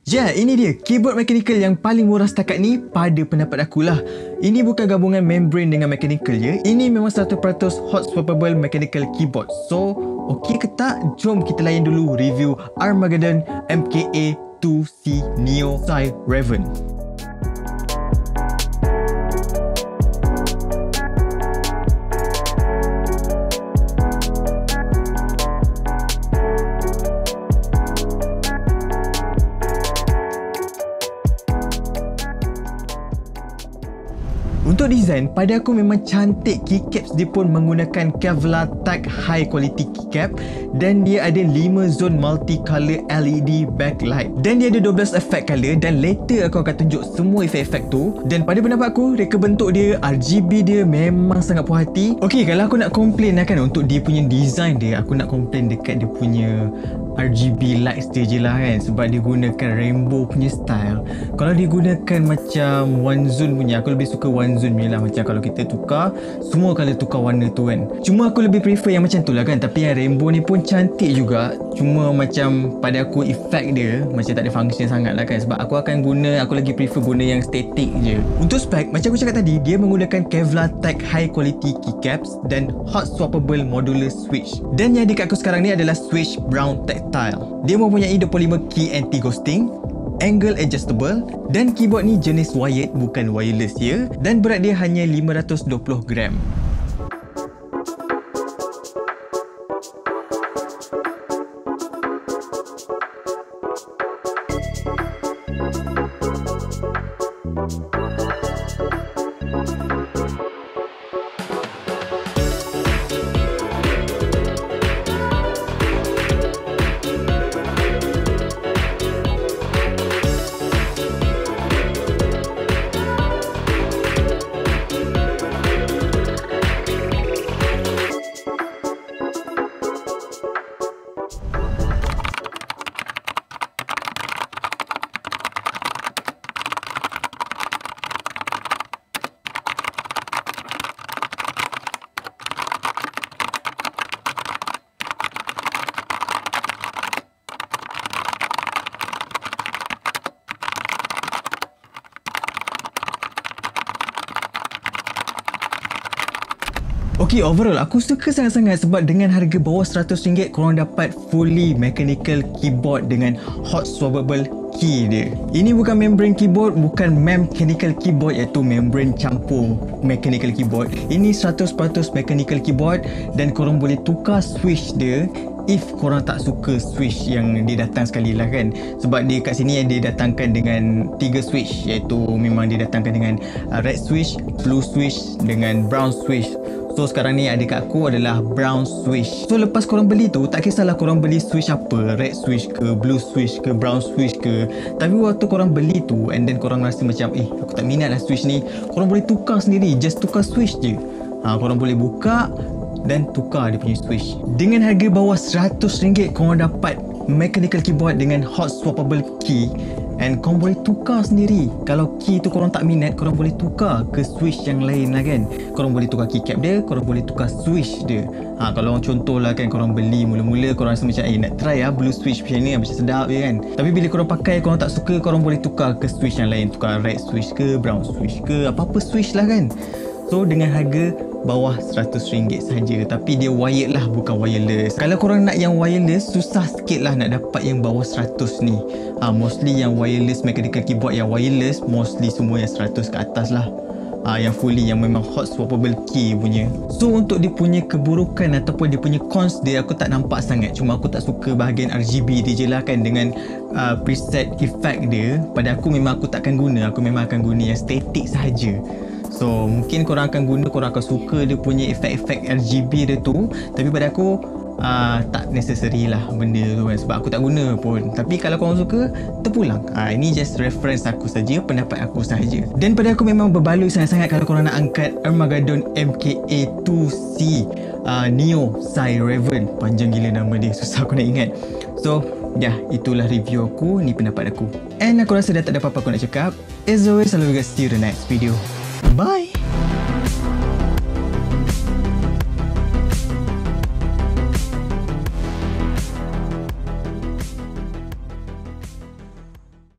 Ya, ini dia keyboard mechanical yang paling murah setakat ni pada pendapat aku lah. Ini bukan gabungan membrane dengan mechanical ya. Ini memang 100% hot swappable mechanical keyboard. So, okey ke tak? Jom kita layan dulu review Armageddon MKA 2C Neo Xi Raven. Untuk design, pada aku memang cantik. Keycaps dia pun menggunakan Kevlar Tech High Quality Keycap dan dia ada 5 zone multicolor LED backlight dan dia ada 12 efek color dan later aku akan tunjuk semua efek-efek tu. Dan pada pendapat aku, reka bentuk dia, RGB dia memang sangat puas hati. Okey, kalau aku nak komplain lah kan untuk dia punya design dia, aku nak komplain dekat dia punya RGB lights dia je lah kan, sebab dia gunakan rainbow punya style. Kalau dia gunakan macam one zone punya, aku lebih suka one zone punya lah. Macam kalau kita tukar, semua colour tukar warna tu kan. Cuma aku lebih prefer yang macam tu lah kan. Tapi yang rainbow ni pun cantik juga. Cuma macam pada aku efek dia macam tak ada function sangat lah kan. Sebab aku lagi prefer guna yang static je. Untuk spek, macam aku cakap tadi, dia menggunakan Kevlar Tech High Quality Keycaps dan hot swappable modular switch. Dan yang dekat aku sekarang ni adalah switch brown tactile. Dia mempunyai 25 key anti-ghosting, angle adjustable dan keyboard ni jenis wired bukan wireless ya, dan berat dia hanya 520 gram. Okey, overall aku suka sangat-sangat sebab dengan harga bawah RM100 korang dapat fully mechanical keyboard dengan hot swappable key dia. Ini bukan membrane keyboard, bukan mechanical keyboard iaitu membrane campur mechanical keyboard. Ini 100% mechanical keyboard dan korang boleh tukar switch dia if korang tak suka switch yang dia datang sekali lah kan. Sebab dia kat sini dia datangkan dengan 3 switch, iaitu memang dia datangkan dengan red switch, blue switch dengan brown switch. So sekarang ni adik kat aku adalah brown switch. So lepas korang beli tu, tak kisahlah korang beli switch apa, red switch ke, blue switch ke, brown switch ke, tapi waktu korang beli tu and then korang rasa macam aku tak minat lah switch ni, korang boleh tukar sendiri, just tukar switch je. Korang boleh buka dan tukar dia punya switch. Dengan harga bawah RM100 korang dapat mechanical keyboard dengan hot swappable key and korang boleh tukar sendiri. Kalau key tu korang tak minat, korang boleh tukar ke switch yang lain lah kan. Korang boleh tukar keycap dia, korang boleh tukar switch dia. Kalau contoh lah kan, korang beli mula-mula korang rasa macam nak try lah blue switch macam ni, macam sedap je kan. Tapi bila korang pakai, korang tak suka, korang boleh tukar ke switch yang lain. Tukar red switch ke, brown switch ke, apa-apa switch lah kan. So dengan harga bawah RM100 saja, tapi dia wired lah bukan wireless. Kalau korang nak yang wireless, susah sikit lah nak dapat yang bawah 100 ni. Mostly yang wireless mechanical keyboard yang wireless mostly semua yang 100 ke atas lah. Yang fully, yang memang hot swappable key punya. So untuk dia punya keburukan ataupun dia punya cons dia, aku tak nampak sangat. Cuma aku tak suka bahagian RGB dia je lah kan, dengan preset effect dia. Pada aku memang aku takkan guna, aku memang akan guna yang static sahaja. So mungkin korang akan guna, korang akan suka dia punya efek-efek RGB dia tu, tapi pada aku tak necessary lah benda tu kan, sebab aku tak guna pun. Tapi kalau korang suka, terpulang. Ini just reference aku saja, pendapat aku sahaja. Dan pada aku memang berbaloi sangat-sangat kalau korang nak angkat Armageddon MKA 2C Neo Xi Raven. Panjang gila nama dia, susah aku nak ingat. So itulah review aku, ni pendapat aku. And aku rasa dah tak ada apa-apa aku nak cakap. As always, I'll see you in the next video. Bye!